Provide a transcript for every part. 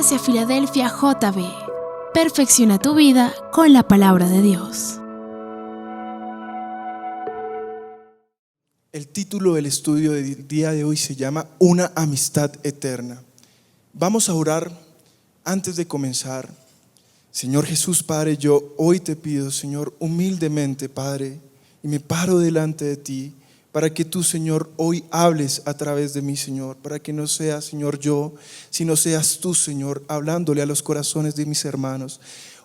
Iglesia Filadelfia JB. Perfecciona tu vida con la palabra de Dios. El título del estudio del día de hoy se llama Una amistad eterna. Vamos a orar antes de comenzar. Señor Jesús, Padre, yo hoy te pido, Señor, humildemente, Padre, y me paro delante de ti, para que tú, Señor, hoy hables a través de mí, Señor, para que no sea, Señor, yo, sino seas tú, Señor, hablándole a los corazones de mis hermanos.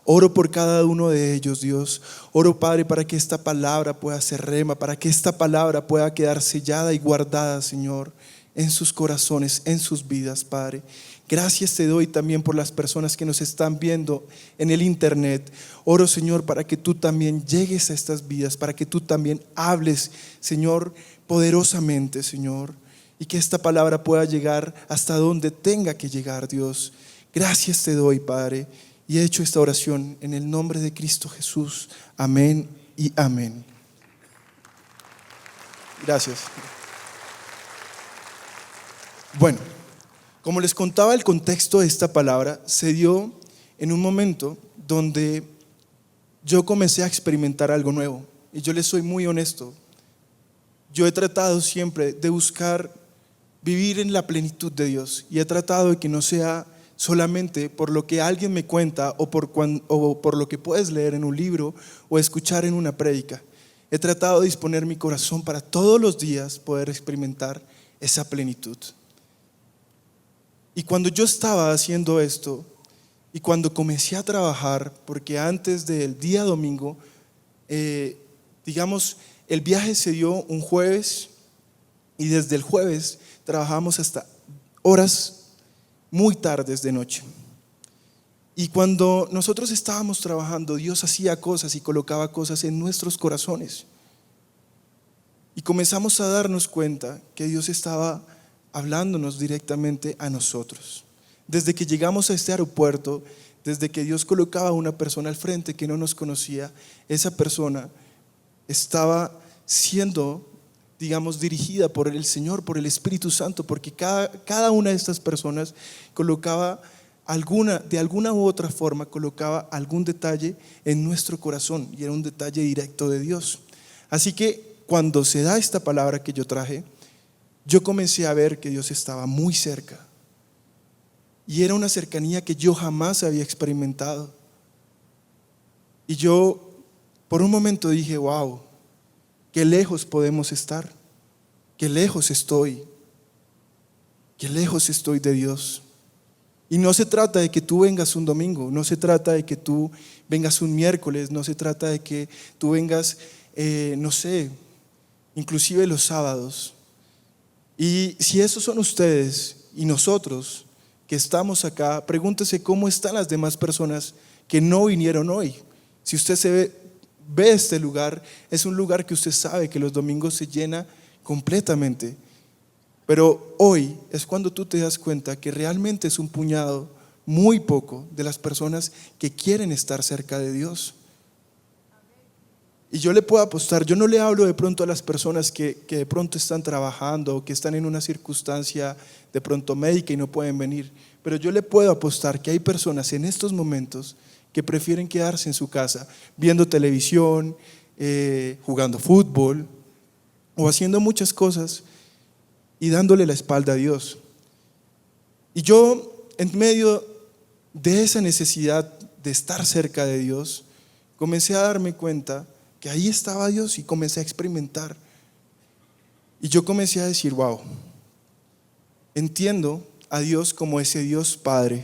Oro por cada uno de ellos, Dios. Oro, Padre, para que esta palabra pueda ser rema, para que esta palabra pueda quedar sellada y guardada, Señor, en sus corazones, en sus vidas, Padre. Gracias te doy también por las personas que nos están viendo en el internet. Oro, Señor, para que tú también llegues a estas vidas, para que tú también hables, Señor, poderosamente, Señor, y que esta palabra pueda llegar hasta donde tenga que llegar, Dios. Gracias te doy, Padre, y he hecho esta oración en el nombre de Cristo Jesús. Amén y amén. Gracias. Bueno, como les contaba, el contexto de esta palabra se dio en un momento donde yo comencé a experimentar algo nuevo. Y yo les soy muy honesto. Yo he tratado siempre de buscar vivir en la plenitud de Dios. Y he tratado de que no sea solamente por lo que alguien me cuenta o por lo que puedes leer en un libro o escuchar en una prédica. He tratado de disponer mi corazón para todos los días poder experimentar esa plenitud. Y cuando yo estaba haciendo esto y cuando comencé a trabajar, porque antes del día domingo, digamos, el viaje se dio un jueves y desde el jueves trabajamos hasta horas muy tardes de noche. Y cuando nosotros estábamos trabajando, Dios hacía cosas y colocaba cosas en nuestros corazones. Y comenzamos a darnos cuenta que Dios estaba hablándonos directamente a nosotros. Desde que llegamos a este aeropuerto, desde que Dios colocaba a una persona al frente que no nos conocía, esa persona estaba siendo, digamos, dirigida por el Señor, por el Espíritu Santo, porque cada una de estas personas colocaba de alguna u otra forma, colocaba algún detalle en nuestro corazón y era un detalle directo de Dios. Así que cuando se da esta palabra que yo traje, yo comencé a ver que Dios estaba muy cerca y era una cercanía que yo jamás había experimentado. Y yo por un momento dije, wow, qué lejos podemos estar, qué lejos estoy de Dios. Y no se trata de que tú vengas un domingo, no se trata de que tú vengas un miércoles, no se trata de que tú vengas, no sé, inclusive los sábados. Y si esos son ustedes y nosotros que estamos acá, pregúntese cómo están las demás personas que no vinieron hoy. Si usted ve este lugar, es un lugar que usted sabe que los domingos se llena completamente. Pero hoy es cuando tú te das cuenta que realmente es un puñado, muy poco, de las personas que quieren estar cerca de Dios. Y yo le puedo apostar, yo no le hablo de pronto a las personas que de pronto están trabajando o que están en una circunstancia de pronto médica y no pueden venir, pero yo le puedo apostar que hay personas en estos momentos que prefieren quedarse en su casa viendo televisión, jugando fútbol o haciendo muchas cosas y dándole la espalda a Dios. Y yo, en medio de esa necesidad de estar cerca de Dios, comencé a darme cuenta que ahí estaba Dios y comencé a experimentar. Y yo comencé a decir, wow, entiendo a Dios como ese Dios Padre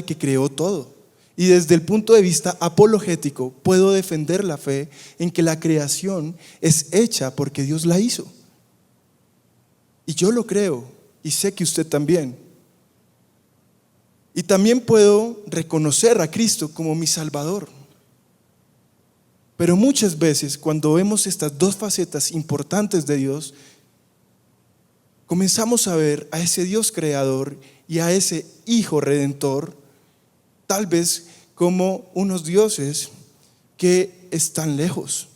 que creó todo. Y desde el punto de vista apologético puedo defender la fe en que la creación es hecha porque Dios la hizo. Y yo lo creo y sé que usted también. Y también puedo reconocer a Cristo como mi Salvador. Pero muchas veces cuando vemos estas dos facetas importantes de Dios, comenzamos a ver a ese Dios creador y a ese Hijo redentor, tal vez como unos dioses que están lejos.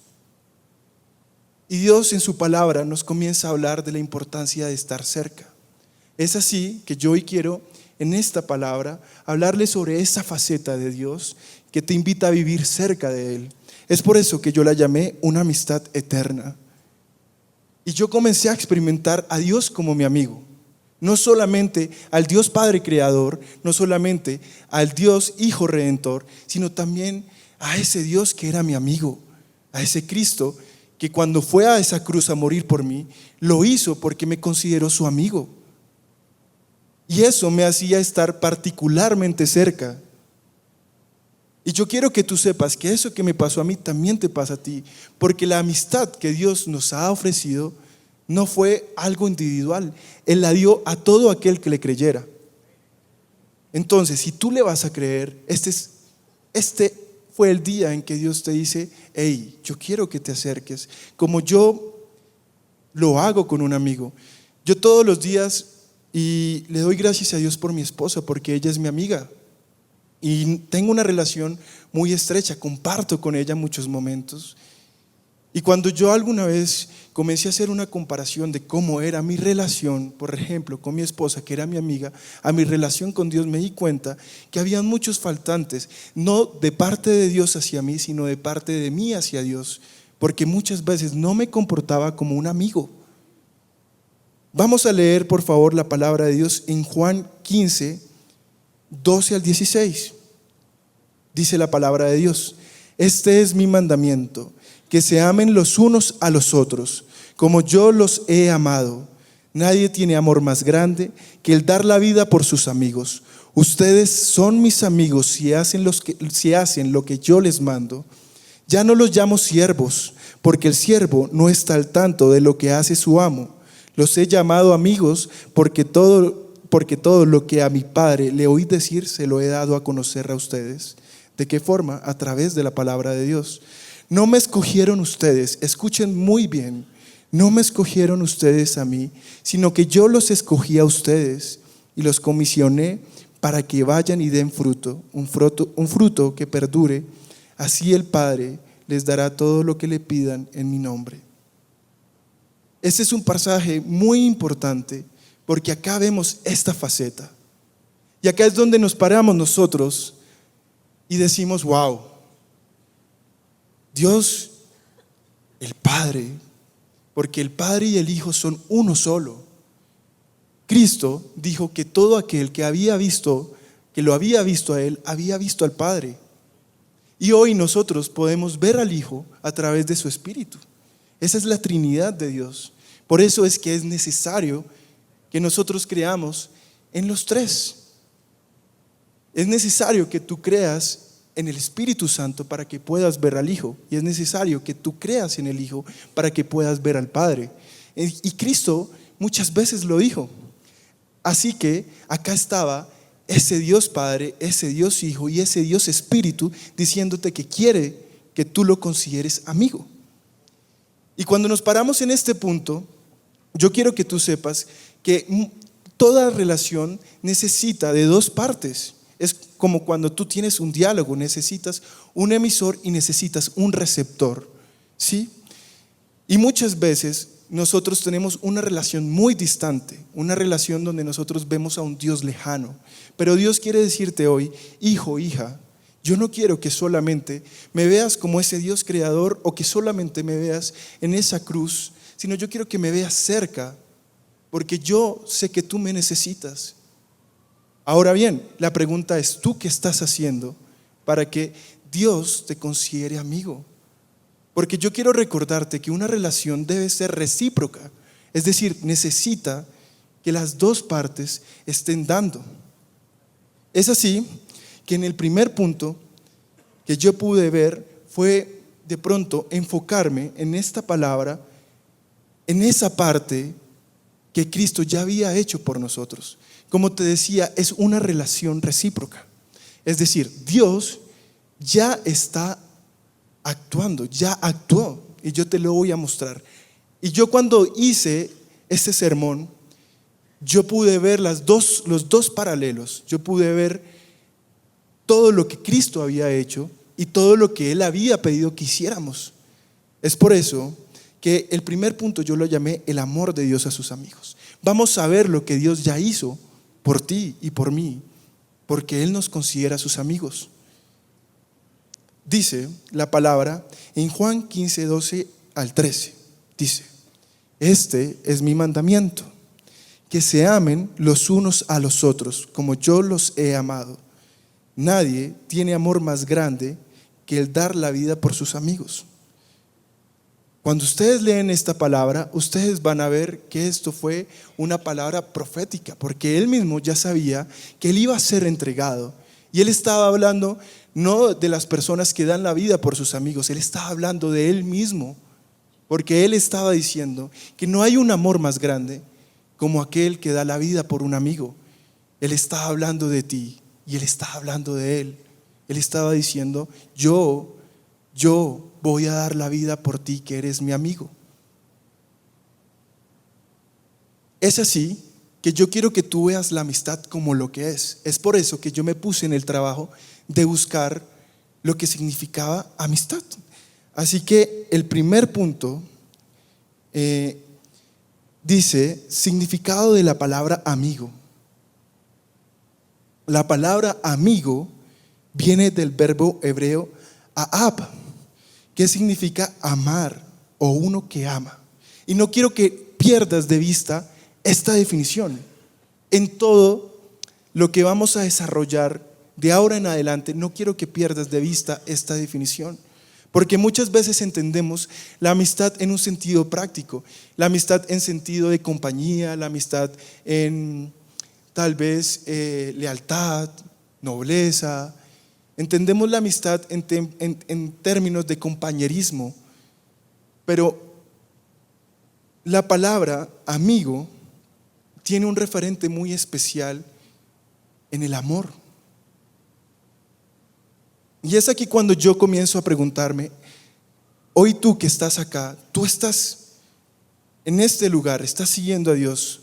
Y Dios en su palabra nos comienza a hablar de la importancia de estar cerca. Es así que yo hoy quiero en esta palabra, hablarle sobre esa faceta de Dios que te invita a vivir cerca de Él. Es por eso que yo la llamé una amistad eterna. Y yo comencé a experimentar a Dios como mi amigo. No solamente al Dios Padre Creador, no solamente al Dios Hijo Redentor, sino también a ese Dios que era mi amigo, a ese Cristo que cuando fue a esa cruz a morir por mí, lo hizo porque me consideró su amigo. Y eso me hacía estar particularmente cerca. Y yo quiero que tú sepas que eso que me pasó a mí también te pasa a ti, porque la amistad que Dios nos ha ofrecido no fue algo individual. Él la dio a todo aquel que le creyera. Entonces, si tú le vas a creer, este fue el día en que Dios te dice: hey, yo quiero que te acerques, como yo lo hago con un amigo. Yo todos los días, y le doy gracias a Dios por mi esposa, porque ella es mi amiga. Y tengo una relación muy estrecha, comparto con ella muchos momentos. Y cuando yo alguna vez comencé a hacer una comparación de cómo era mi relación, por ejemplo, con mi esposa, que era mi amiga, a mi relación con Dios, me di cuenta que había muchos faltantes, no de parte de Dios hacia mí, sino de parte de mí hacia Dios, porque muchas veces no me comportaba como un amigo. Vamos a leer, por favor, la palabra de Dios en Juan 15, 12 al 16. Dice la palabra de Dios: este es mi mandamiento, que se amen los unos a los otros, como yo los he amado. Nadie tiene amor más grande que el dar la vida por sus amigos. Ustedes son mis amigos si hacen lo que yo les mando. Ya no los llamo siervos, porque el siervo no está al tanto de lo que hace su amo. Los he llamado amigos porque todo lo que a mi Padre le oí decir se lo he dado a conocer a ustedes. ¿De qué forma? A través de la palabra de Dios. No me escogieron ustedes, escuchen muy bien, no me escogieron ustedes a mí, sino que yo los escogí a ustedes y los comisioné para que vayan y den fruto, un fruto que perdure. Así el Padre les dará todo lo que le pidan en mi nombre. Este es un pasaje muy importante, porque acá vemos esta faceta. Y acá es donde nos paramos nosotros y decimos: wow, Dios, el Padre, porque el Padre y el Hijo son uno solo. Cristo dijo que todo aquel que lo había visto a Él, había visto al Padre. Y hoy nosotros podemos ver al Hijo a través de su Espíritu. Esa es la Trinidad de Dios. Por eso es que es necesario que nosotros creamos en los tres. Es necesario que tú creas en el Espíritu Santo para que puedas ver al Hijo, y es necesario que tú creas en el Hijo para que puedas ver al Padre. Y Cristo muchas veces lo dijo. Así que acá estaba ese Dios Padre, ese Dios Hijo y ese Dios Espíritu diciéndote que quiere que tú lo consideres amigo. Y cuando nos paramos en este punto, yo quiero que tú sepas que toda relación necesita de dos partes. Es como cuando tú tienes un diálogo, necesitas un emisor y necesitas un receptor, ¿sí? Y muchas veces nosotros tenemos una relación muy distante, una relación donde nosotros vemos a un Dios lejano. Pero Dios quiere decirte hoy: hijo, hija, yo no quiero que solamente me veas como ese Dios creador o que solamente me veas en esa cruz, sino yo quiero que me veas cerca, porque yo sé que tú me necesitas. Ahora bien, la pregunta es: ¿tú qué estás haciendo para que Dios te considere amigo? Porque yo quiero recordarte que una relación debe ser recíproca, es decir, necesita que las dos partes estén dando. Es así que en el primer punto que yo pude ver fue de pronto enfocarme en esta palabra, en esa parte que Cristo ya había hecho por nosotros. Como te decía, es una relación recíproca. Es decir, Dios ya está actuando, ya actuó, y yo te lo voy a mostrar. Y yo cuando hice este sermón, yo pude ver los dos paralelos. Yo pude ver todo lo que Cristo había hecho y todo lo que Él había pedido que hiciéramos. Es por eso que el primer punto yo lo llamé el amor de Dios a sus amigos. Vamos a ver lo que Dios ya hizo por ti y por mí, porque Él nos considera sus amigos. Dice la palabra en Juan 15, 12 al 13, dice: este es mi mandamiento, que se amen los unos a los otros como yo los he amado. Nadie tiene amor más grande que el dar la vida por sus amigos. Cuando ustedes leen esta palabra, ustedes van a ver que esto fue una palabra profética, porque Él mismo ya sabía que Él iba a ser entregado. Y Él estaba hablando no de las personas que dan la vida por sus amigos, Él estaba hablando de Él mismo, porque Él estaba diciendo que no hay un amor más grande como aquel que da la vida por un amigo. Él estaba hablando de ti y Él estaba hablando de Él. Él estaba diciendo: yo voy a dar la vida por ti, que eres mi amigo. Es así que yo quiero que tú veas la amistad como lo que es. Es por eso que yo me puse en el trabajo de buscar lo que significaba amistad. Así que el primer punto dice: significado de la palabra amigo. La palabra amigo viene del verbo hebreo ahab, que significa amar o uno que ama. Y no quiero que pierdas de vista esta definición. En todo lo que vamos a desarrollar de ahora en adelante, no quiero que pierdas de vista esta definición. Porque muchas veces entendemos la amistad en un sentido práctico, la amistad en sentido de compañía, la amistad en tal vez lealtad, nobleza. Entendemos la amistad en términos de compañerismo, pero la palabra amigo tiene un referente muy especial en el amor. Y es aquí cuando yo comienzo a preguntarme: hoy tú que estás acá, tú estás en este lugar, ¿estás siguiendo a Dios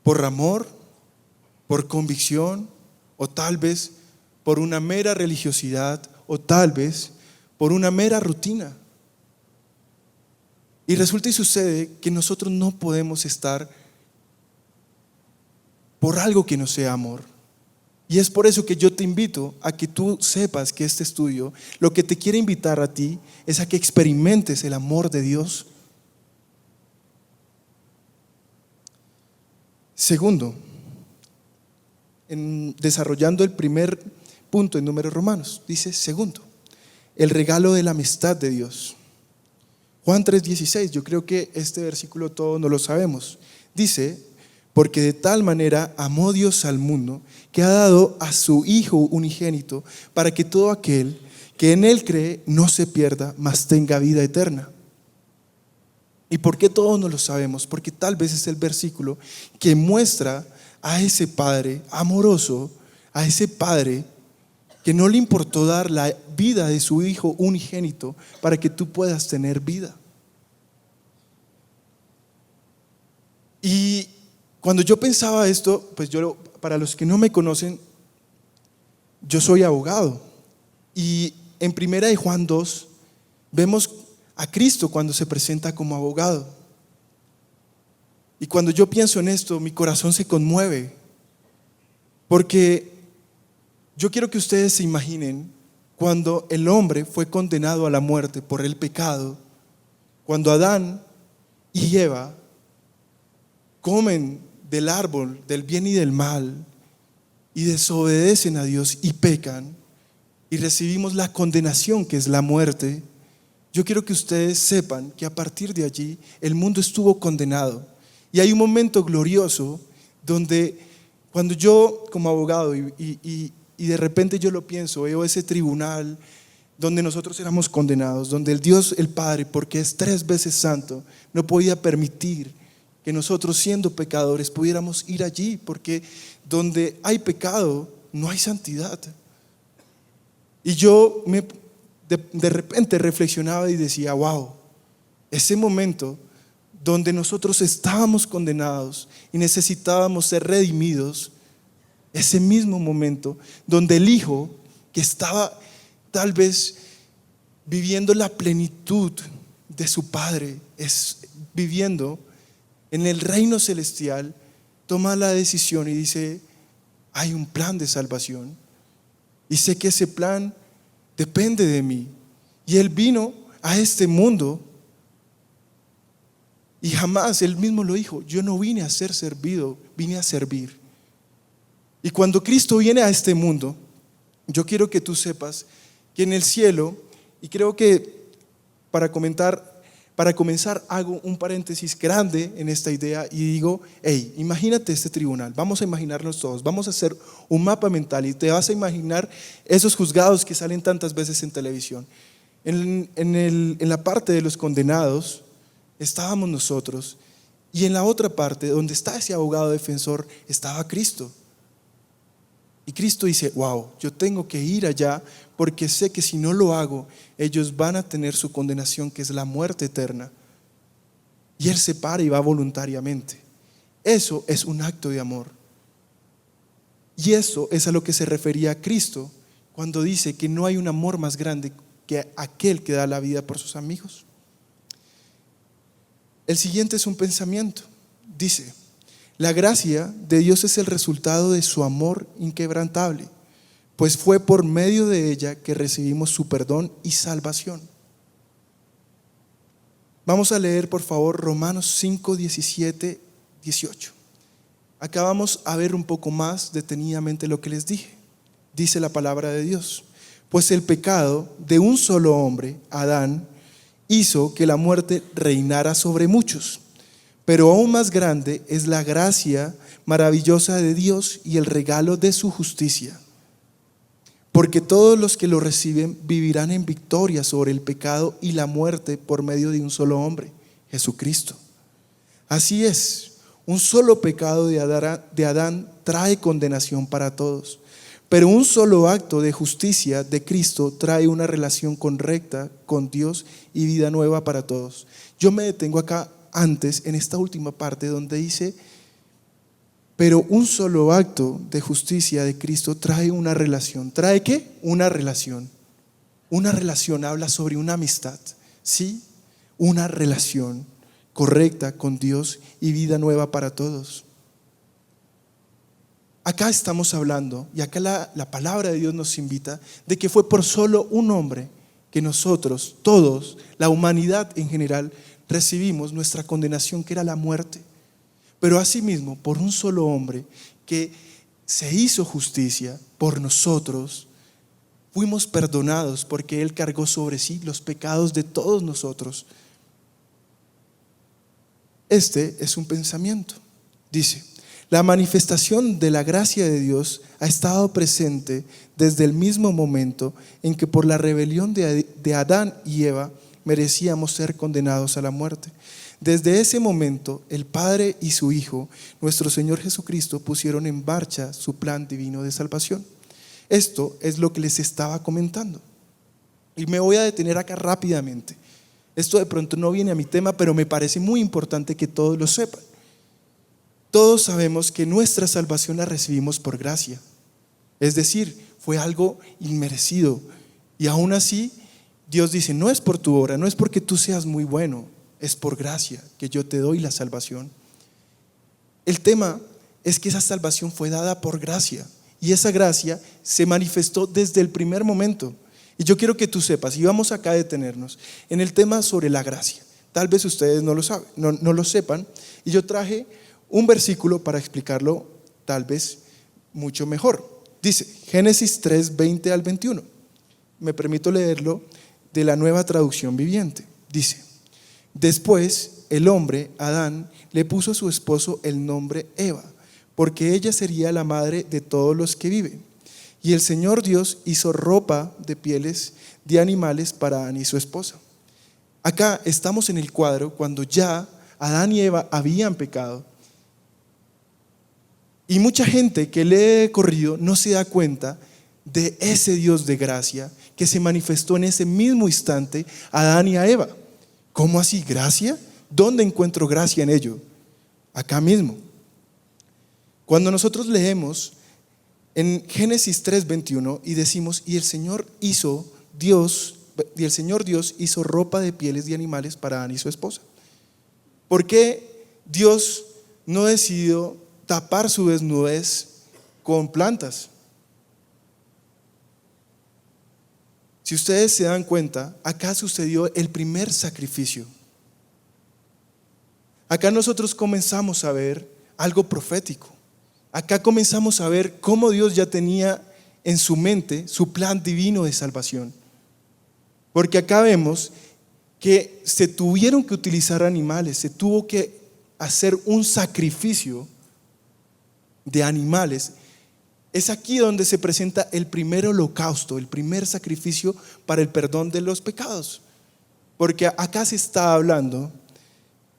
por amor, por convicción, o tal vez por una mera religiosidad, o tal vez por una mera rutina? Y resulta y sucede que nosotros no podemos estar por algo que no sea amor. Y es por eso que yo te invito a que tú sepas que este estudio lo que te quiere invitar a ti es a que experimentes el amor de Dios. Segundo, desarrollando el primer punto en Números Romanos, dice: segundo, el regalo de la amistad de Dios. Juan 3:16, yo creo que este versículo todos no lo sabemos. Dice: porque de tal manera amó Dios al mundo, que ha dado a su Hijo unigénito, para que todo aquel que en Él cree no se pierda, mas tenga vida eterna. ¿Y por qué todos no lo sabemos? Porque tal vez es el versículo que muestra a ese Padre amoroso, a ese Padre que no le importó dar la vida de su Hijo unigénito para que tú puedas tener vida. Y cuando yo pensaba esto, pues para los que no me conocen, yo soy abogado. Y en 1 Juan 2 vemos a Cristo cuando se presenta como abogado. Y cuando yo pienso en esto, mi corazón se conmueve, porque yo quiero que ustedes se imaginen cuando el hombre fue condenado a la muerte por el pecado, cuando Adán y Eva comen del árbol del bien y del mal y desobedecen a Dios y pecan y recibimos la condenación que es la muerte. Yo quiero que ustedes sepan que a partir de allí el mundo estuvo condenado, y hay un momento glorioso donde cuando yo como abogado y de repente yo lo pienso, veo ese tribunal donde nosotros éramos condenados, donde el Dios, el Padre, porque es 3 veces santo, no podía permitir que nosotros, siendo pecadores, pudiéramos ir allí, porque donde hay pecado no hay santidad. Y yo de repente reflexionaba y decía: wow, ese momento donde nosotros estábamos condenados y necesitábamos ser redimidos, ese mismo momento donde el Hijo, que estaba tal vez viviendo la plenitud de su Padre, viviendo en el reino celestial, toma la decisión y dice: hay un plan de salvación. Y sé que ese plan depende de mí. Y Él vino a este mundo y jamás, Él mismo lo dijo, yo no vine a ser servido, vine a servir. Y cuando Cristo viene a este mundo, yo quiero que tú sepas que en el cielo, y creo que para comenzar hago un paréntesis grande en esta idea y digo, hey, imagínate este tribunal, vamos a imaginarnos todos, vamos a hacer un mapa mental y te vas a imaginar esos juzgados que salen tantas veces en televisión. En la parte de los condenados estábamos nosotros y en la otra parte, donde está ese abogado defensor, estaba Cristo. Y Cristo dice, wow, yo tengo que ir allá porque sé que si no lo hago, ellos van a tener su condenación, que es la muerte eterna. Y Él se para y va voluntariamente. Eso es un acto de amor. Y eso es a lo que se refería Cristo cuando dice que no hay un amor más grande que aquel que da la vida por sus amigos. El siguiente es un pensamiento. Dice, la gracia de Dios es el resultado de su amor inquebrantable, pues fue por medio de ella que recibimos su perdón y salvación. Vamos a leer por favor Romanos 5, 17, 18. Acá vamos a ver un poco más detenidamente lo que les dije. Dice la palabra de Dios, pues el pecado de un solo hombre, Adán, hizo que la muerte reinara sobre muchos. Pero aún más grande es la gracia maravillosa de Dios y el regalo de su justicia. Porque todos los que lo reciben vivirán en victoria sobre el pecado y la muerte por medio de un solo hombre, Jesucristo. Así es, un solo pecado de Adán trae condenación para todos. Pero un solo acto de justicia de Cristo trae una relación correcta con Dios y vida nueva para todos. Yo me detengo acá antes, en esta última parte donde dice, pero un solo acto de justicia de Cristo trae una relación. ¿Trae qué? Una relación. Una relación habla sobre una amistad, ¿sí? Una relación correcta con Dios y vida nueva para todos. Acá estamos hablando, y acá la palabra de Dios nos invita, de que fue por solo un hombre que nosotros, todos, la humanidad en general, recibimos nuestra condenación, que era la muerte. Pero asimismo, por un solo hombre que se hizo justicia por nosotros, fuimos perdonados porque Él cargó sobre sí los pecados de todos nosotros. Este es un pensamiento. Dice, la manifestación de la gracia de Dios ha estado presente desde el mismo momento en que por la rebelión de Adán y Eva merecíamos ser condenados a la muerte. Desde ese momento, el Padre y su Hijo, nuestro Señor Jesucristo, pusieron en marcha su plan divino de salvación. Esto es lo que les estaba comentando. Y me voy a detener acá rápidamente. Esto de pronto no viene a mi tema, pero me parece muy importante que todos lo sepan. Todos sabemos que nuestra salvación la recibimos por gracia. Es decir, fue algo inmerecido. Y aún así, Dios dice, no es por tu obra, no es porque tú seas muy bueno, es por gracia que yo te doy la salvación. El tema es que esa salvación fue dada por gracia y esa gracia se manifestó desde el primer momento. Y yo quiero que tú sepas, y vamos acá a detenernos en el tema sobre la gracia. Tal vez ustedes no lo saben, no lo sepan, y yo traje un versículo para explicarlo tal vez mucho mejor. Dice Génesis 3, 20 al 21. Me permito leerlo de la Nueva Traducción Viviente. Dice, después el hombre, Adán, le puso a su esposo el nombre Eva, porque ella sería la madre de todos los que viven. Y el Señor Dios hizo ropa de pieles de animales para Adán y su esposa. Acá estamos en el cuadro cuando ya Adán y Eva habían pecado. Y mucha gente que lee corrido no se da cuenta de ese Dios de gracia que se manifestó en ese mismo instante a Adán y a Eva. ¿Cómo así? ¿Gracia? ¿Dónde encuentro gracia en ello? Acá mismo. Cuando nosotros leemos en Génesis 3:21 y decimos, y el Señor Dios hizo ropa de pieles de animales para Adán y su esposa. ¿Por qué Dios no decidió tapar su desnudez con plantas. Si ustedes se dan cuenta, acá sucedió el primer sacrificio. Acá nosotros comenzamos a ver algo profético. Acá comenzamos a ver cómo Dios ya tenía en su mente su plan divino de salvación. Porque acá vemos que se tuvieron que utilizar animales, se tuvo que hacer un sacrificio de animales. Es aquí donde se presenta el primer holocausto, el primer sacrificio para el perdón de los pecados. Porque acá se está hablando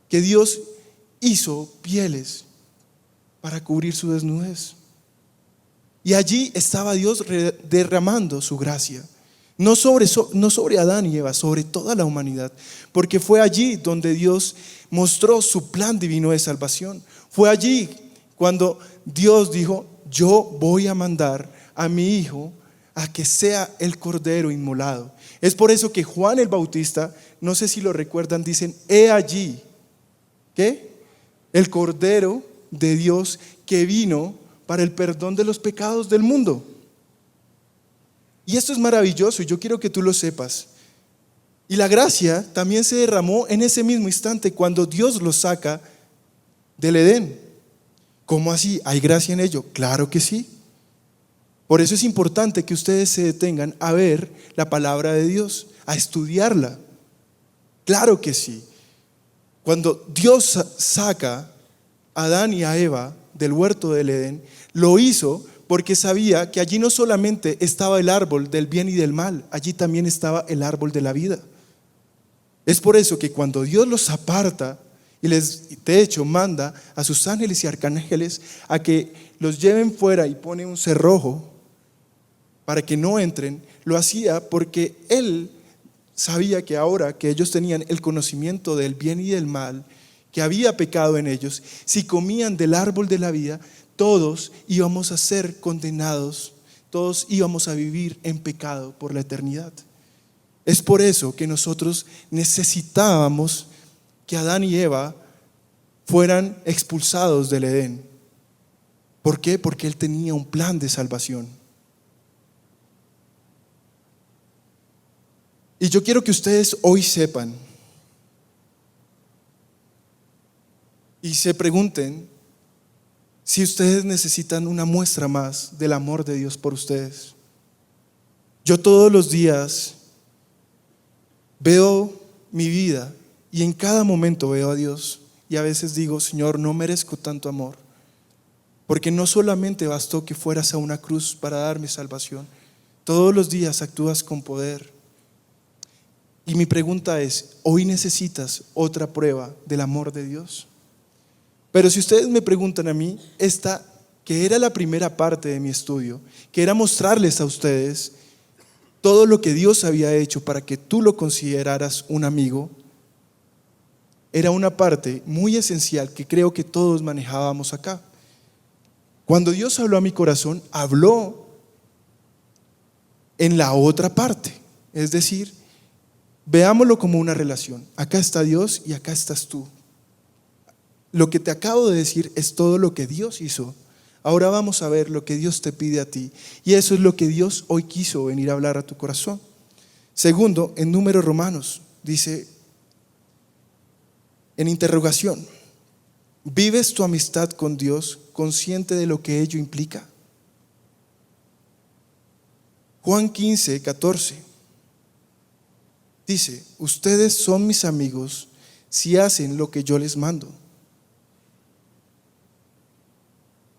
que Dios hizo pieles para cubrir su desnudez. Y allí estaba Dios derramando su gracia. No sobre Adán y Eva, sobre toda la humanidad. Porque fue allí donde Dios mostró su plan divino de salvación. Fue allí cuando Dios dijo: yo voy a mandar a mi hijo a que sea el cordero inmolado. Es por eso que Juan el Bautista, no sé si lo recuerdan, dicen: he allí, ¿qué? El cordero de Dios que vino para el perdón de los pecados del mundo. Y esto es maravilloso y yo quiero que tú lo sepas. Y la gracia también se derramó en ese mismo instante cuando Dios los saca del Edén. ¿Cómo así? ¿Hay gracia en ello? Claro que sí. Por eso es importante que ustedes se detengan a ver la palabra de Dios, a estudiarla. Claro que sí. Cuando Dios saca a Adán y a Eva del huerto del Edén, lo hizo porque sabía que allí no solamente estaba el árbol del bien y del mal, allí también estaba el árbol de la vida. Es por eso que cuando Dios los aparta y de hecho manda a sus ángeles y arcángeles a que los lleven fuera y pone un cerrojo para que no entren, lo hacía porque Él sabía que ahora que ellos tenían el conocimiento del bien y del mal, que había pecado en ellos, si comían del árbol de la vida, todos íbamos a ser condenados, todos íbamos a vivir en pecado por la eternidad. Es por eso que nosotros necesitábamos que Adán y Eva fueran expulsados del Edén. ¿Por qué? Porque Él tenía un plan de salvación. Y yo quiero que ustedes hoy sepan y se pregunten si ustedes necesitan una muestra más del amor de Dios por ustedes. Yo todos los días veo mi vida y en cada momento veo a Dios y a veces digo: Señor, no merezco tanto amor, porque no solamente bastó que fueras a una cruz para darme salvación, todos los días actúas con poder. Y mi pregunta es: ¿hoy necesitas otra prueba del amor de Dios? Pero si ustedes me preguntan a mí, esta que era la primera parte de mi estudio, que era mostrarles a ustedes todo lo que Dios había hecho para que tú lo consideraras un amigo, era una parte muy esencial que creo que todos manejábamos acá. Cuando Dios habló a mi corazón, habló en la otra parte, es decir, veámoslo como una relación. Acá está Dios y acá estás tú. Lo que te acabo de decir es todo lo que Dios hizo. Ahora vamos a ver lo que Dios te pide a ti. Y eso es lo que Dios hoy quiso venir a hablar a tu corazón. Segundo, en Números Romanos, dice en interrogación: ¿vives tu amistad con Dios consciente de lo que ello implica? Juan 15:14 dice: ustedes son mis amigos si hacen lo que yo les mando.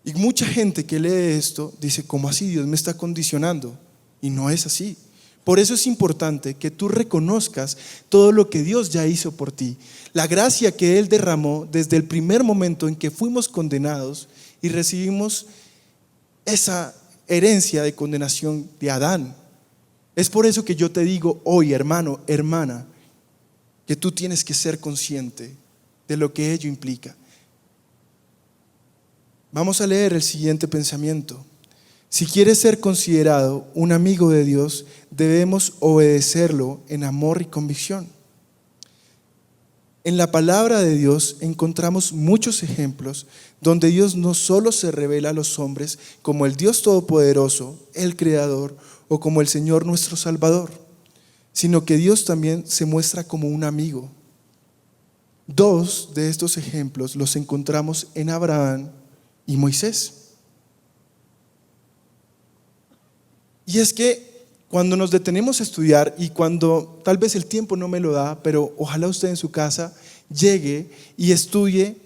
Y mucha gente que lee esto dice: ¿cómo así? Dios me está condicionando. Y no es así. Por eso es importante que tú reconozcas todo lo que Dios ya hizo por ti. La gracia que Él derramó desde el primer momento en que fuimos condenados y recibimos esa herencia de condenación de Adán. Es por eso que yo te digo hoy, hermano, hermana, que tú tienes que ser consciente de lo que ello implica. Vamos a leer el siguiente pensamiento. Si quieres ser considerado un amigo de Dios, debemos obedecerlo en amor y convicción. En la palabra de Dios encontramos muchos ejemplos donde Dios no solo se revela a los hombres como el Dios Todopoderoso, el Creador, o como el Señor nuestro Salvador, sino que Dios también se muestra como un amigo. Dos de estos ejemplos los encontramos en Abraham y Moisés. Y es que cuando nos detenemos a estudiar y cuando tal vez el tiempo no me lo da, pero ojalá usted en su casa llegue y estudie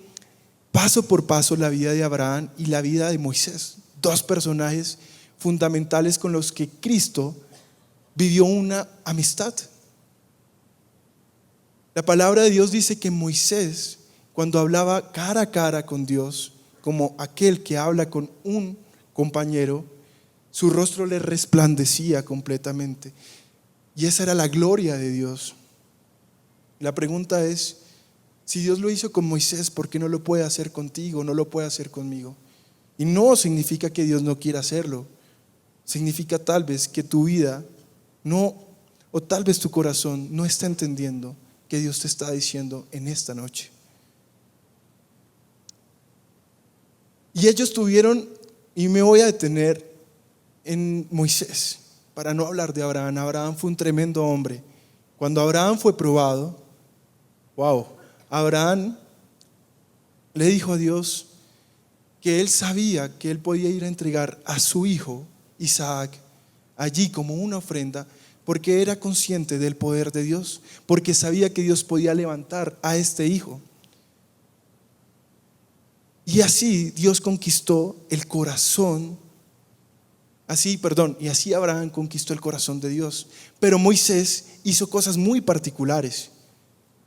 paso por paso la vida de Abraham y la vida de Moisés, dos personajes fundamentales con los que Cristo vivió una amistad. La palabra de Dios dice que Moisés, cuando hablaba cara a cara con Dios, como aquel que habla con un compañero, su rostro le resplandecía completamente. Y esa era la gloria de Dios. La pregunta es, si Dios lo hizo con Moisés, ¿por qué no lo puede hacer contigo? No lo puede hacer conmigo. Y no significa que Dios no quiera hacerlo. Significa tal vez que tu vida no, o tal vez tu corazón no está entendiendo que Dios te está diciendo en esta noche. Y ellos tuvieron, y me voy a detener en Moisés, para no hablar de Abraham. Abraham fue un tremendo hombre. Cuando Abraham fue probado, Abraham le dijo a Dios que él sabía que él podía ir a entregar a su hijo Isaac allí como una ofrenda, porque era consciente del poder de Dios, porque sabía que Dios podía levantar a este hijo. Y así Dios conquistó el corazón. Y así Abraham conquistó el corazón de Dios. Pero Moisés hizo cosas muy particulares.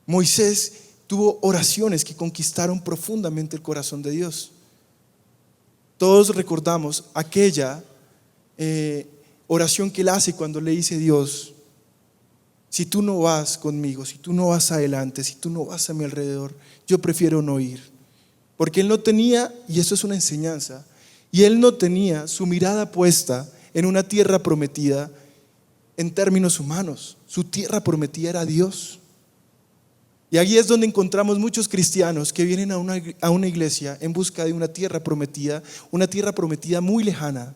Moisés tuvo oraciones que conquistaron profundamente el corazón de Dios. Todos recordamos aquella oración que él hace cuando le dice a Dios: si tú no vas conmigo, si tú no vas adelante, si tú no vas a mi alrededor, yo prefiero no ir. Porque él no tenía, y eso es una enseñanza, y él no tenía su mirada puesta en una tierra prometida en términos humanos. Su tierra prometida era Dios. Y allí es donde encontramos muchos cristianos que vienen a una iglesia en busca de una tierra prometida muy lejana.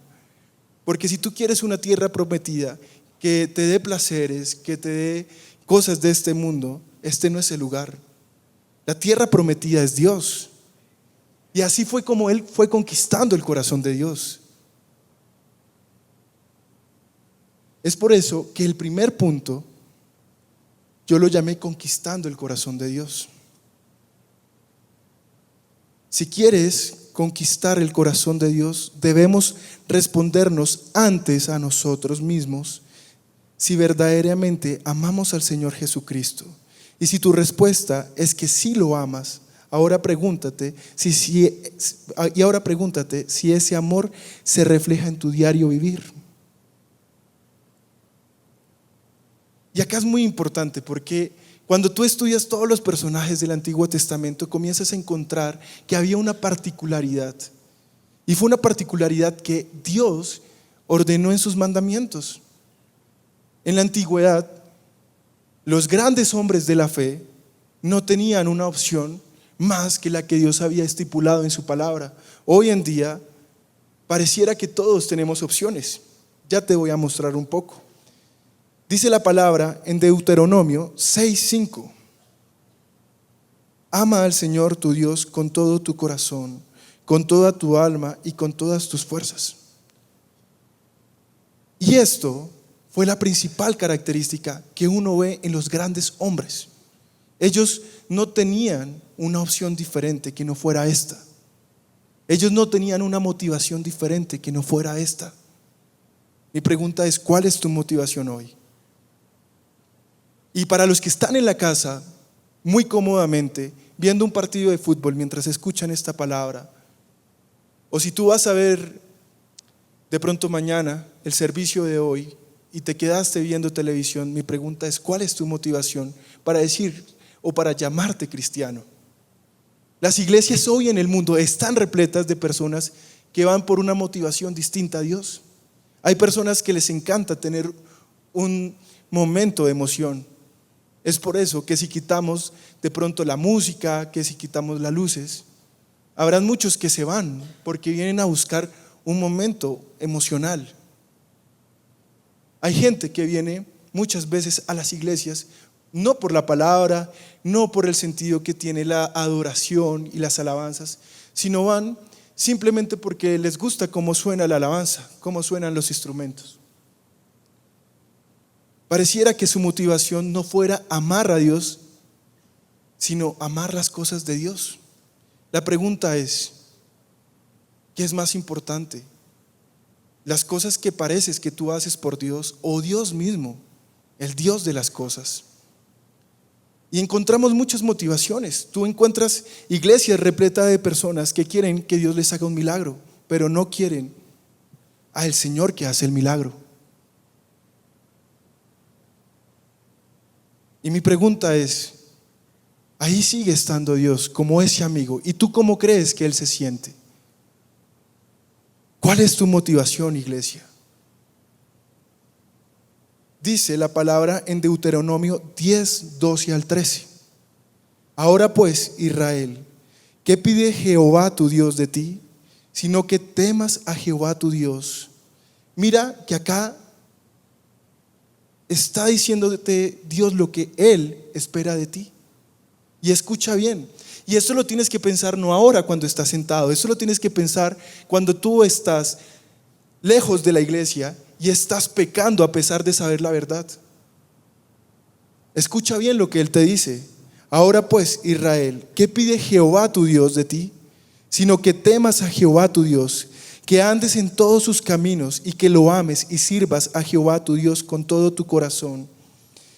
Porque si tú quieres una tierra prometida que te dé placeres, que te dé cosas de este mundo, este no es el lugar. La tierra prometida es Dios. Y así fue como él fue conquistando el corazón de Dios. Es por eso que el primer punto yo lo llamé conquistando el corazón de Dios. Si quieres conquistar el corazón de Dios, debemos respondernos antes a nosotros mismos si verdaderamente amamos al Señor Jesucristo. Y si tu respuesta es que sí lo amas, ahora pregúntate si ese amor se refleja en tu diario vivir. Y acá es muy importante porque cuando tú estudias todos los personajes del Antiguo Testamento, comienzas a encontrar que había una particularidad. Y fue una particularidad que Dios ordenó en sus mandamientos. En la antigüedad, los grandes hombres de la fe no tenían una opción más que la que Dios había estipulado en su palabra. Hoy en día pareciera que todos tenemos opciones. Ya te voy a mostrar un poco. Dice la palabra en Deuteronomio 6:5: ama al Señor tu Dios con todo tu corazón, con toda tu alma y con todas tus fuerzas. Y esto fue la principal característica que uno ve en los grandes hombres. Ellos no tenían una opción diferente que no fuera esta. Ellos no tenían una motivación diferente que no fuera esta. Mi pregunta es: ¿cuál es tu motivación hoy? Y para los que están en la casa, muy cómodamente, viendo un partido de fútbol mientras escuchan esta palabra, o si tú vas a ver de pronto mañana el servicio de hoy y te quedaste viendo televisión, mi pregunta es: ¿cuál es tu motivación para decir o para llamarte cristiano? Las iglesias hoy en el mundo están repletas de personas que van por una motivación distinta a Dios. Hay personas que les encanta tener un momento de emoción. Es por eso que si quitamos de pronto la música, que si quitamos las luces, habrán muchos que se van porque vienen a buscar un momento emocional. Hay gente que viene muchas veces a las iglesias no por la palabra, no por el sentido que tiene la adoración y las alabanzas, sino van simplemente porque les gusta cómo suena la alabanza, cómo suenan los instrumentos. Pareciera que su motivación no fuera amar a Dios, sino amar las cosas de Dios. La pregunta es, ¿qué es más importante? ¿Las cosas que pareces que tú haces por Dios o Dios mismo, el Dios de las cosas? Y encontramos muchas motivaciones. Tú encuentras iglesias repletas de personas que quieren que Dios les haga un milagro, pero no quieren al Señor que hace el milagro. Y mi pregunta es, ahí sigue estando Dios como ese amigo. ¿Y tú cómo crees que Él se siente? ¿Cuál es tu motivación, iglesia? Dice la palabra en Deuteronomio 10, 12 al 13. Ahora pues, Israel, ¿qué pide Jehová tu Dios de ti? Sino que temas a Jehová tu Dios. Mira que acá está diciéndote Dios lo que Él espera de ti. Y escucha bien. Y esto lo tienes que pensar no ahora cuando estás sentado. Esto lo tienes que pensar cuando tú estás lejos de la iglesia y estás pecando a pesar de saber la verdad. Escucha bien lo que Él te dice. Ahora pues, Israel, ¿qué pide Jehová tu Dios de ti? Sino que temas a Jehová tu Dios, que andes en todos sus caminos y que lo ames y sirvas a Jehová tu Dios con todo tu corazón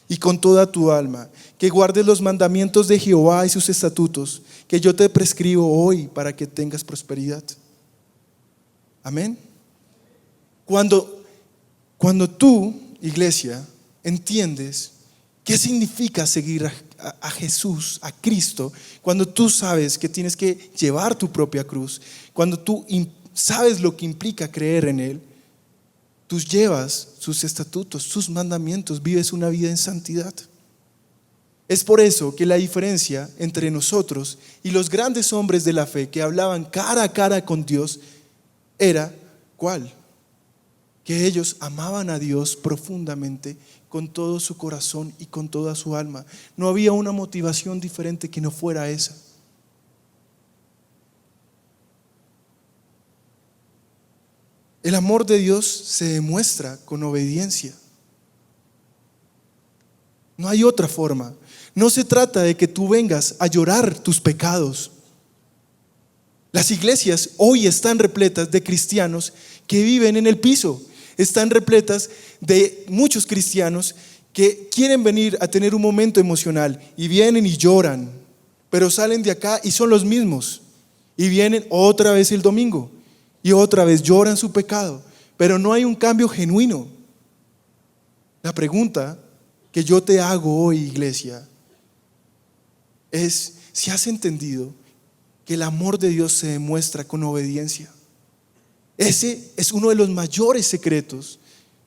y con toda tu alma, que guardes los mandamientos de Jehová y sus estatutos, que yo te prescribo hoy para que tengas prosperidad. Amén. Cuando tú, iglesia, entiendes qué significa seguir a Jesús, a Cristo, cuando tú sabes que tienes que llevar tu propia cruz, cuando tú sabes lo que implica creer en Él, tú llevas sus estatutos, sus mandamientos, vives una vida en santidad. Es por eso que la diferencia entre nosotros y los grandes hombres de la fe que hablaban cara a cara con Dios era, ¿cuál? Que ellos amaban a Dios profundamente con todo su corazón y con toda su alma. No había una motivación diferente que no fuera esa. El amor de Dios se demuestra con obediencia. No hay otra forma. No se trata de que tú vengas a llorar tus pecados. Las iglesias hoy están repletas de cristianos que viven en el piso. Están repletas de muchos cristianos que quieren venir a tener un momento emocional y vienen y lloran, pero salen de acá y son los mismos. Y vienen otra vez el domingo y otra vez lloran su pecado, pero no hay un cambio genuino. La pregunta que yo te hago hoy, iglesia, es si has entendido que el amor de Dios se demuestra con obediencia. Ese es uno de los mayores secretos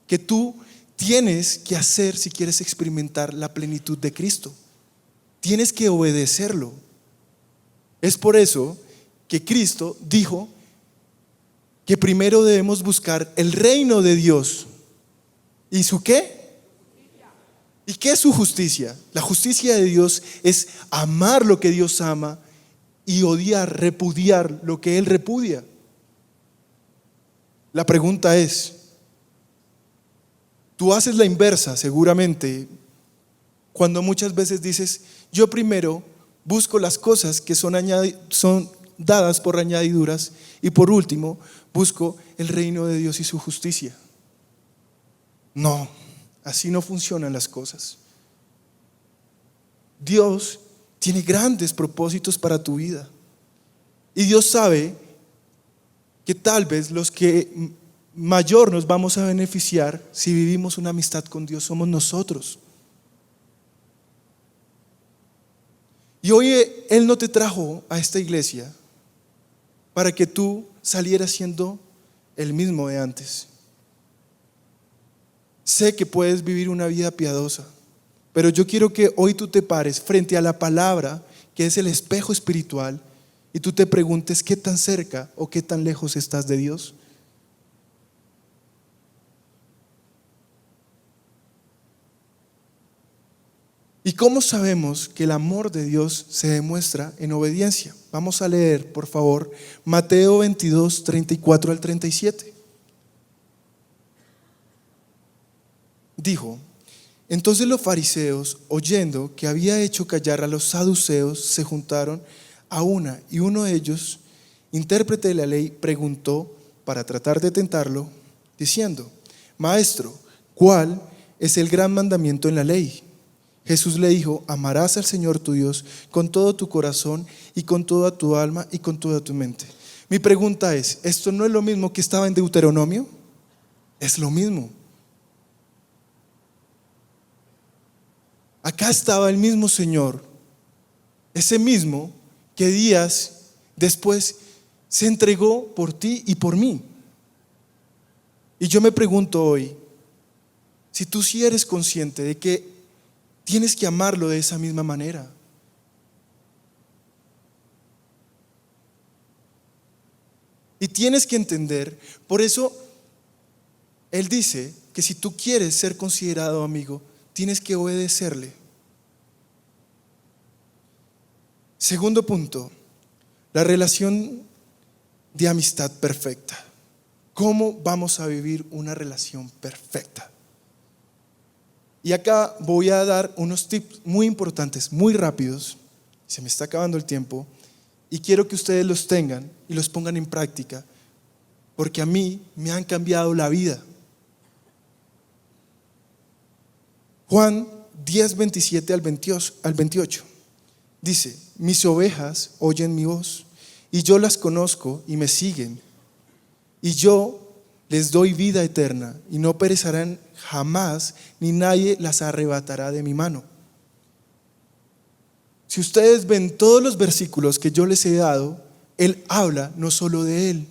que tú tienes que hacer si quieres experimentar la plenitud de Cristo. Tienes que obedecerlo. Es por eso que Cristo dijo que primero debemos buscar el reino de Dios. ¿Y su qué? ¿Y qué es su justicia? La justicia de Dios es amar lo que Dios ama y odiar, repudiar lo que Él repudia. La pregunta es, tú haces la inversa seguramente cuando muchas veces dices, yo primero busco las cosas que son dadas por añadiduras y por último busco el reino de Dios y su justicia. No, así no funcionan las cosas. Dios tiene grandes propósitos para tu vida y Dios sabe que tal vez los que mayor nos vamos a beneficiar si vivimos una amistad con Dios somos nosotros. Y hoy Él no te trajo a esta iglesia para que tú salieras siendo el mismo de antes. Sé que puedes vivir una vida piadosa, Pero yo quiero que hoy tú te pares frente a la palabra, que es el espejo espiritual, y tú te preguntes qué tan cerca o qué tan lejos estás de Dios. ¿Y cómo sabemos que el amor de Dios se demuestra en obediencia? Vamos a leer, por favor, Mateo 22, 34 al 37. Dijo: entonces los fariseos, oyendo que había hecho callar a los saduceos, se juntaron a una, y uno de ellos, intérprete de la ley, preguntó para tratar de tentarlo, diciendo: Maestro, ¿cuál es el gran mandamiento en la ley? Jesús le dijo: amarás al Señor tu Dios con todo tu corazón y con toda tu alma y con toda tu mente. Mi pregunta es, ¿esto no es lo mismo que estaba en Deuteronomio? Es lo mismo. Acá estaba el mismo Señor, ese mismo que días después se entregó por ti y por mí. Y yo me pregunto hoy, si tú sí eres consciente de que tienes que amarlo de esa misma manera. Y tienes que entender, por eso Él dice que si tú quieres ser considerado amigo, tienes que obedecerle. Segundo punto, la relación de amistad perfecta. ¿Cómo vamos a vivir una relación perfecta? Y acá voy a dar unos tips muy importantes, muy rápidos. Se me está acabando el tiempo y quiero que ustedes los tengan y los pongan en práctica, porque a mí me han cambiado la vida. Juan 10, 27 al 28 dice: mis ovejas oyen mi voz y yo las conozco y me siguen, y yo les doy vida eterna y no perecerán jamás, ni nadie las arrebatará de mi mano. Si ustedes ven todos los versículos que yo les he dado, Él habla no solo de Él,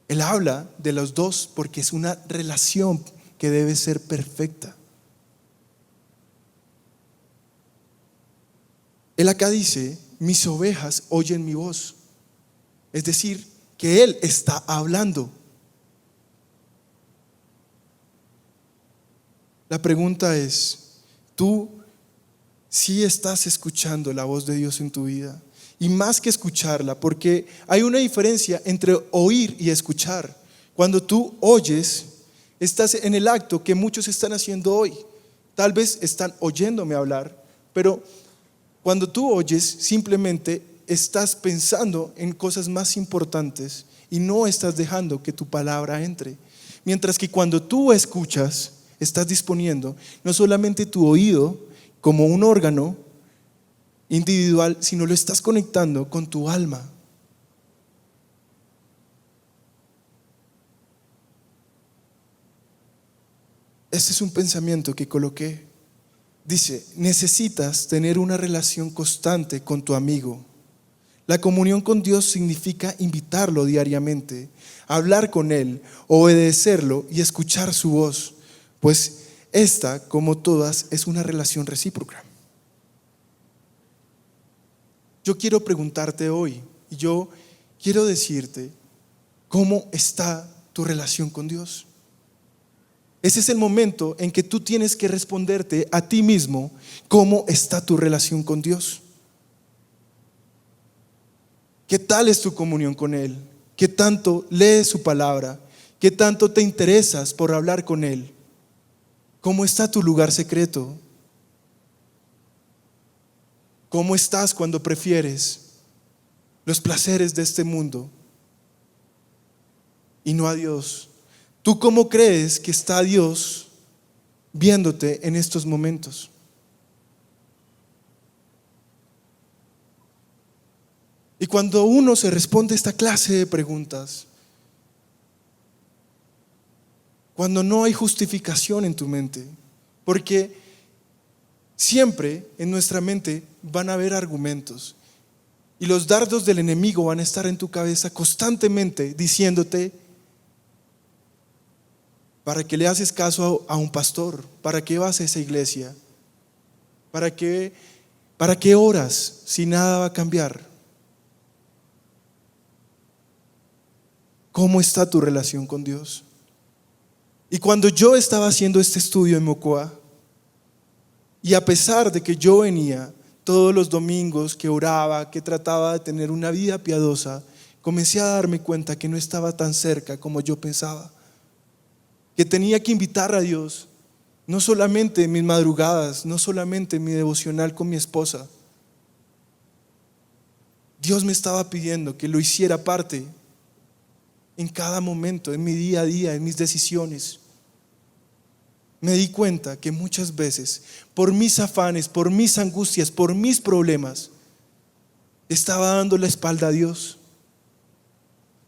Él habla de los dos, porque es una relación que debe ser perfecta. Él acá dice: mis ovejas oyen mi voz, es decir, que Él está hablando. La pregunta es, ¿tú sí estás escuchando la voz de Dios en tu vida? Y más que escucharla, porque hay una diferencia entre oír y escuchar. Cuando tú oyes, estás en el acto que muchos están haciendo hoy. Tal vez están oyéndome hablar, pero cuando tú oyes, simplemente estás pensando en cosas más importantes y no estás dejando que tu palabra entre. Mientras que cuando tú escuchas, estás disponiendo no solamente tu oído como un órgano individual, sino lo estás conectando con tu alma. Este es un pensamiento que coloqué. Dice: necesitas tener una relación constante con tu amigo. La comunión con Dios significa invitarlo diariamente, hablar con Él, obedecerlo y escuchar su voz, pues esta, como todas, es una relación recíproca. Yo quiero preguntarte hoy, y yo quiero decirte, ¿cómo está tu relación con Dios? Ese es el momento en que tú tienes que responderte a ti mismo, ¿cómo está tu relación con Dios? ¿Qué tal es tu comunión con Él? ¿Qué tanto lees su palabra? ¿Qué tanto te interesas por hablar con Él? ¿Cómo está tu lugar secreto? ¿Cómo estás cuando prefieres los placeres de este mundo y no a Dios? ¿Tú cómo crees que está Dios viéndote en estos momentos? Y cuando uno se responde esta clase de preguntas, cuando no hay justificación en tu mente, porque siempre en nuestra mente van a haber argumentos y los dardos del enemigo van a estar en tu cabeza constantemente diciéndote: ¿para qué le haces caso a un pastor? ¿Para qué vas a esa iglesia? ¿Para qué oras si nada va a cambiar? ¿Cómo está tu relación con Dios? Y cuando yo estaba haciendo este estudio en Mocoa, y a pesar de que yo venía todos los domingos, que oraba, que trataba de tener una vida piadosa, comencé a darme cuenta que no estaba tan cerca como yo pensaba. Que tenía que invitar a Dios, no solamente en mis madrugadas, no solamente en mi devocional con mi esposa. Dios me estaba pidiendo que lo hiciera parte en cada momento, en mi día a día, en mis decisiones. Me di cuenta que muchas veces, por mis afanes, por mis angustias, por mis problemas, estaba dando la espalda a Dios.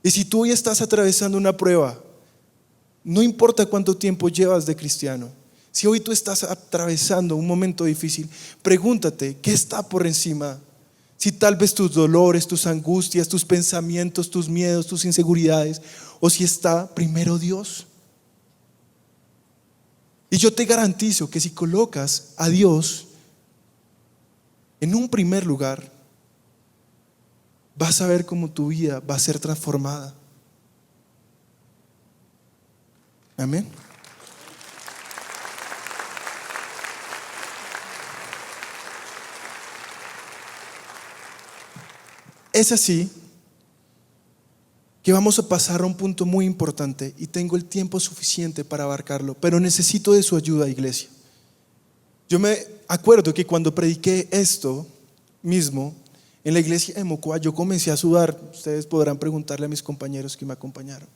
Y si tú hoy estás atravesando una prueba, no importa cuánto tiempo llevas de cristiano, si hoy tú estás atravesando un momento difícil, pregúntate, ¿qué está por encima? Si tal vez tus dolores, tus angustias, tus pensamientos, tus miedos, tus inseguridades, o si está primero Dios. Y yo te garantizo que si colocas a Dios en un primer lugar, vas a ver cómo tu vida va a ser transformada. Amén. Es así que vamos a pasar a un punto muy importante y tengo el tiempo suficiente para abarcarlo, pero necesito de su ayuda, iglesia. Yo me acuerdo que cuando prediqué esto mismo en la iglesia de Mocoa, yo comencé a sudar. Ustedes podrán preguntarle a mis compañeros que me acompañaron.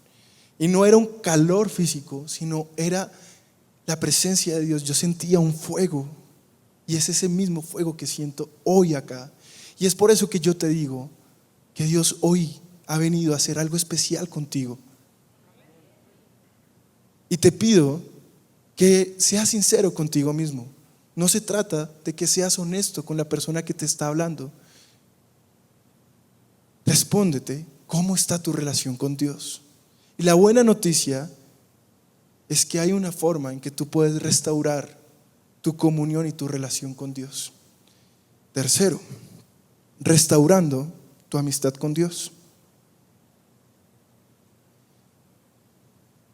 Y no era un calor físico, sino era la presencia de Dios. Yo sentía un fuego, y es ese mismo fuego que siento hoy acá. Y es por eso que yo te digo que Dios hoy ha venido a hacer algo especial contigo. Y te pido que seas sincero contigo mismo. No se trata de que seas honesto con la persona que te está hablando. Respóndete, ¿cómo está tu relación con Dios? Y la buena noticia es que hay una forma en que tú puedes restaurar tu comunión y tu relación con Dios. Tercero, restaurando tu amistad con Dios.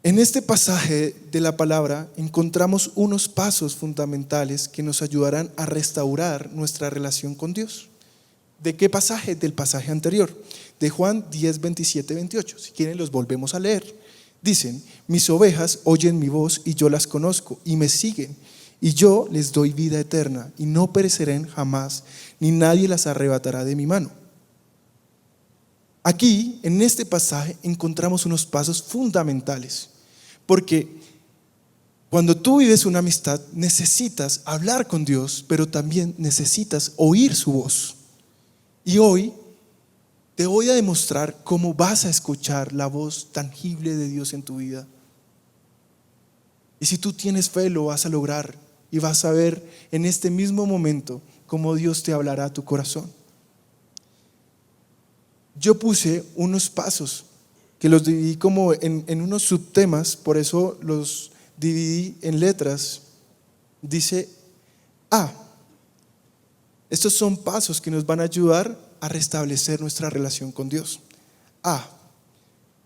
En este pasaje de la palabra encontramos unos pasos fundamentales que nos ayudarán a restaurar nuestra relación con Dios. ¿De qué pasaje? Del pasaje anterior, de Juan 10, 27, 28. Si quieren los volvemos a leer. Dicen: mis ovejas oyen mi voz y yo las conozco y me siguen, y yo les doy vida eterna y no perecerán jamás, ni nadie las arrebatará de mi mano. Aquí, en este pasaje, encontramos unos pasos fundamentales, porque cuando tú vives una amistad necesitas hablar con Dios, pero también necesitas oír su voz. Y hoy te voy a demostrar cómo vas a escuchar la voz tangible de Dios en tu vida. Y si tú tienes fe, lo vas a lograr y vas a ver en este mismo momento cómo Dios te hablará a tu corazón. Yo puse unos pasos que los dividí como en unos subtemas, por eso los dividí en letras. Dice A. Estos son pasos que nos van a ayudar a restablecer nuestra relación con Dios. A.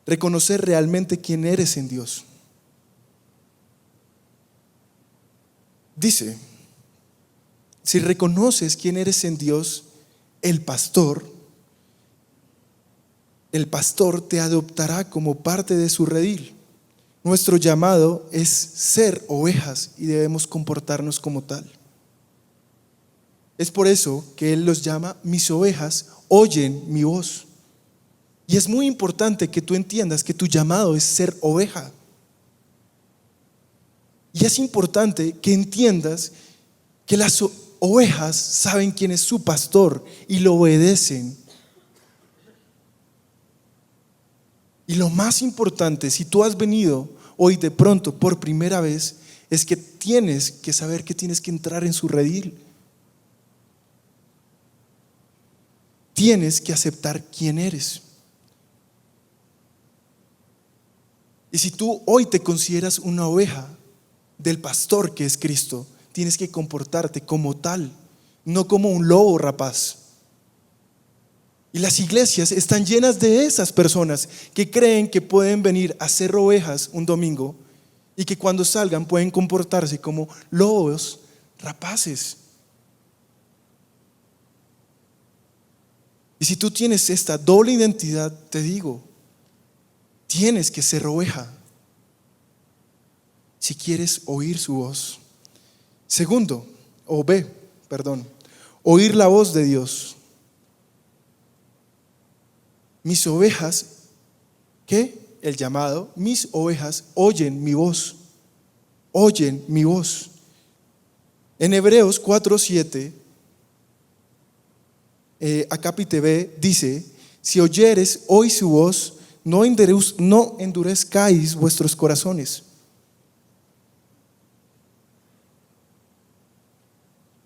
Reconocer realmente quién eres en Dios. Dice: si reconoces quién eres en Dios, el pastor te adoptará como parte de su redil. Nuestro llamado es ser ovejas y debemos comportarnos como tal. Es por eso que Él los llama: mis ovejas oyen mi voz. Y es muy importante que tú entiendas que tu llamado es ser oveja. Y es importante que entiendas que las ovejas saben quién es su pastor y lo obedecen. Y lo más importante, si tú has venido hoy de pronto por primera vez, es que tienes que saber que tienes que entrar en su redil. Tienes que aceptar quién eres. Y si tú hoy te consideras una oveja del pastor que es Cristo, tienes que comportarte como tal. no como un lobo rapaz. Y las iglesias están llenas de esas personas que creen que pueden venir a ser ovejas un domingo y que cuando salgan pueden comportarse como lobos rapaces. Y si tú tienes esta doble identidad, te digo, tienes que ser oveja si quieres oír su voz. Segundo, oír la voz de Dios. Mis ovejas, ¿qué? El llamado, mis ovejas oyen mi voz. Oyen mi voz. En Hebreos 4:7, acápite B, dice: si oyeres hoy su voz, no endurezcáis vuestros corazones.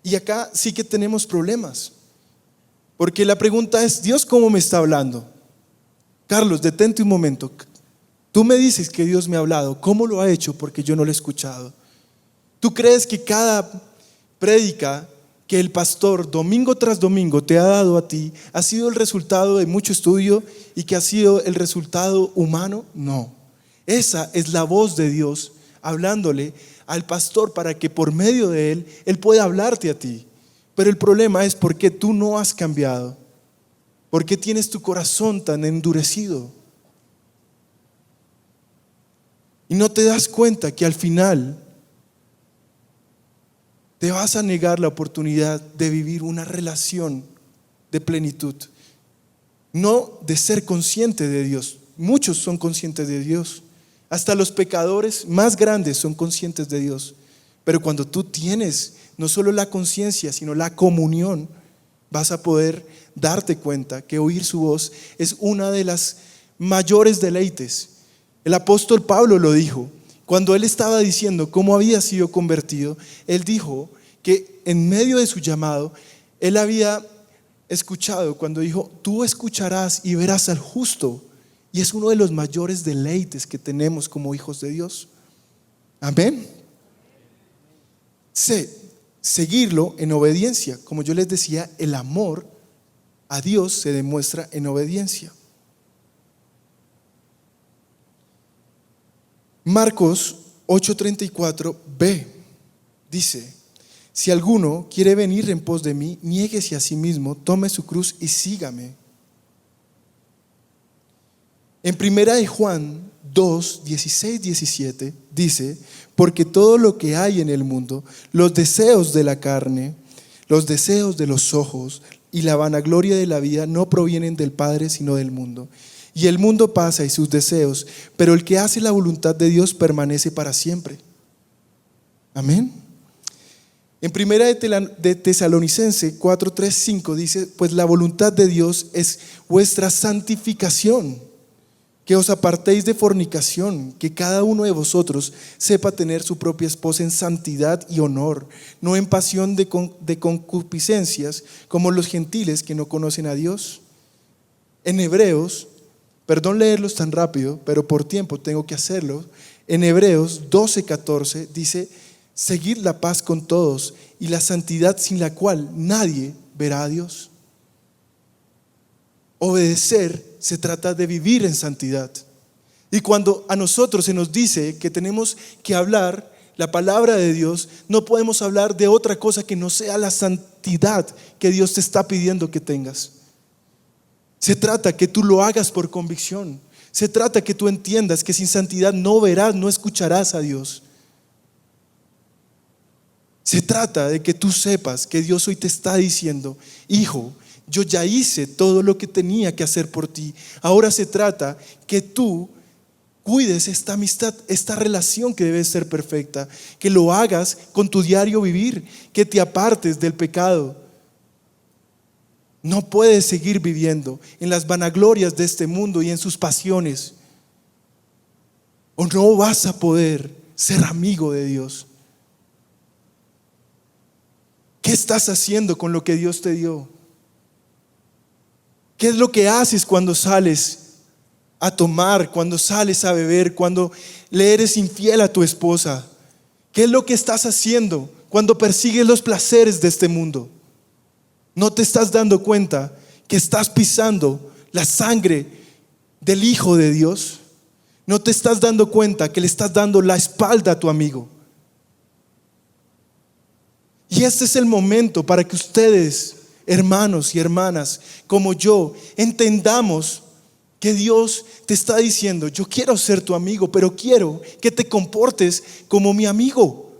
Y acá sí que tenemos problemas, porque la pregunta es: Dios, ¿cómo me está hablando? Carlos, detente un momento. Tú me dices que Dios me ha hablado. ¿Cómo lo ha hecho? Porque yo no lo he escuchado. ¿Tú crees que cada prédica que el pastor domingo tras domingo te ha dado a ti ha sido el resultado de mucho estudio y que ha sido el resultado humano? No. Esa es la voz de Dios hablándole al pastor para que por medio de él pueda hablarte a ti. Pero el problema es por qué tú no has cambiado. ¿Por qué tienes tu corazón tan endurecido? Y no te das cuenta que al final te vas a negar la oportunidad de vivir una relación de plenitud, no de ser consciente de Dios. Muchos son conscientes de Dios, hasta los pecadores más grandes son conscientes de Dios. Pero cuando tú tienes no solo la conciencia, sino la comunión, vas a poder darte cuenta que oír su voz es una de las mayores deleites. El apóstol Pablo lo dijo. Cuando él estaba diciendo cómo había sido convertido, él dijo que en medio de su llamado, él había escuchado cuando dijo: tú escucharás y verás al justo. Y es uno de los mayores deleites que tenemos como hijos de Dios. Amén. Seguirlo en obediencia. Como yo les decía, el amor a Dios se demuestra en obediencia. Marcos 8:34b dice: si alguno quiere venir en pos de mí, niéguese a sí mismo, tome su cruz y sígame. En 1 de Juan 2:16-17 dice: porque todo lo que hay en el mundo, los deseos de la carne, los deseos de los ojos y la vanagloria de la vida no provienen del Padre sino del mundo. Y el mundo pasa y sus deseos, pero el que hace la voluntad de Dios permanece para siempre. Amén. En 1 de Tesalonicenses 4:3-5 dice: pues la voluntad de Dios es vuestra santificación, que os apartéis de fornicación, que cada uno de vosotros sepa tener su propia esposa en santidad y honor, no en pasión de concupiscencias, como los gentiles que no conocen a Dios. En Hebreos, perdón leerlos tan rápido, pero por tiempo tengo que hacerlo. En Hebreos 12:14 dice: seguid la paz con todos y la santidad sin la cual nadie verá a Dios. Obedecer se trata de vivir en santidad. Y cuando a nosotros se nos dice que tenemos que hablar la palabra de Dios, no podemos hablar de otra cosa que no sea la santidad que Dios te está pidiendo que tengas. Se trata que tú lo hagas por convicción. Se trata que tú entiendas que sin santidad no verás, no escucharás a Dios. Se trata de que tú sepas que Dios hoy te está diciendo: hijo, yo ya hice todo lo que tenía que hacer por ti. Ahora se trata que tú cuides esta amistad, esta relación que debe ser perfecta, que lo hagas con tu diario vivir, que te apartes del pecado. No puedes seguir viviendo en las vanaglorias de este mundo y en sus pasiones, o no vas a poder ser amigo de Dios. ¿Qué estás haciendo con lo que Dios te dio? ¿Qué es lo que haces cuando sales a tomar, cuando sales a beber, cuando le eres infiel a tu esposa? ¿Qué es lo que estás haciendo cuando persigues los placeres de este mundo? ¿No te estás dando cuenta que estás pisando la sangre del Hijo de Dios? ¿No te estás dando cuenta que le estás dando la espalda a tu amigo? Y este es el momento para que ustedes, hermanos y hermanas, como yo, entendamos que Dios te está diciendo: yo quiero ser tu amigo, pero quiero que te comportes como mi amigo.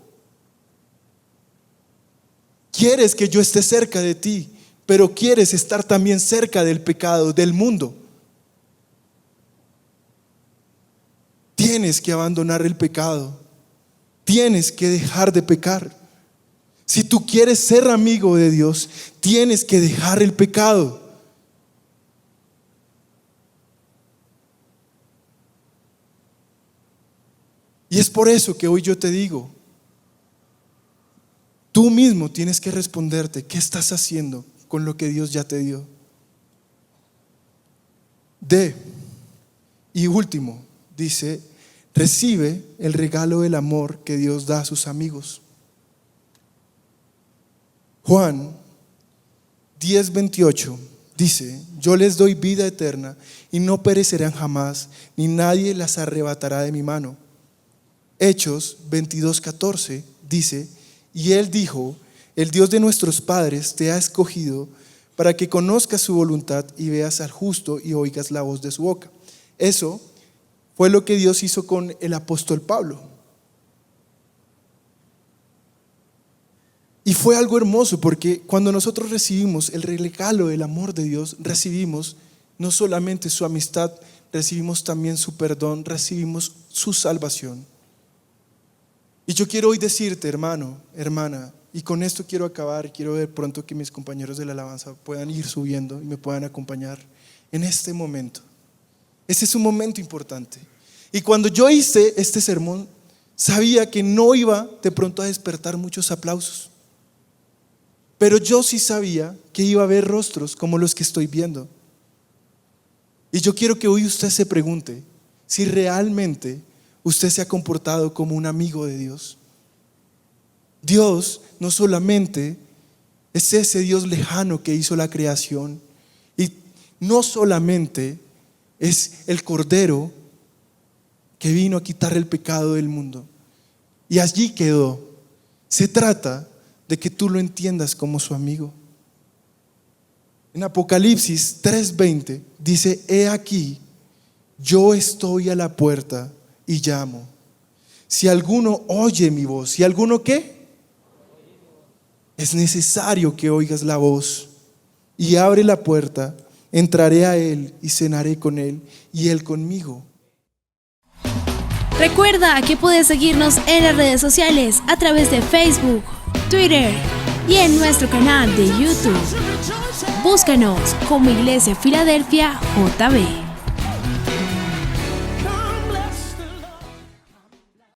Quieres que yo esté cerca de ti, pero quieres estar también cerca del pecado, del mundo. Tienes que abandonar el pecado. Tienes que dejar de pecar. Si tú quieres ser amigo de Dios, tienes que dejar el pecado. Y es por eso que hoy yo te digo, tú mismo tienes que responderte: ¿qué estás haciendo con lo que Dios ya te dio? Y último, dice: recibe el regalo del amor que Dios da a sus amigos. Juan 10:28 dice: yo les doy vida eterna y no perecerán jamás, ni nadie las arrebatará de mi mano. Hechos 22:14 dice: y él dijo: el Dios de nuestros padres te ha escogido para que conozcas su voluntad y veas al justo y oigas la voz de su boca. Eso fue lo que Dios hizo con el apóstol Pablo. Y fue algo hermoso, porque cuando nosotros recibimos el regalo del amor de Dios, recibimos no solamente su amistad, recibimos también su perdón, recibimos su salvación. Y yo quiero hoy decirte, hermano, hermana, y con esto quiero acabar, quiero ver pronto que mis compañeros de la alabanza puedan ir subiendo y me puedan acompañar en este momento. Ese es un momento importante. Y cuando yo hice este sermón, sabía que no iba de pronto a despertar muchos aplausos. Pero yo sí sabía que iba a haber rostros como los que estoy viendo. Y yo quiero que hoy usted se pregunte si realmente usted se ha comportado como un amigo de Dios. Dios no solamente es ese Dios lejano que hizo la creación, y no solamente es el Cordero que vino a quitar el pecado del mundo y allí quedó. Se trata de que tú lo entiendas como su amigo. En Apocalipsis 3:20 dice: he aquí, yo estoy a la puerta y llamo. Si alguno oye mi voz, ¿si alguno qué? Es necesario que oigas la voz. Y abre la puerta, entraré a él y cenaré con él y él conmigo. Recuerda que puedes seguirnos en las redes sociales a través de Facebook, Twitter y en nuestro canal de YouTube. Búscanos como Iglesia Filadelfia JB.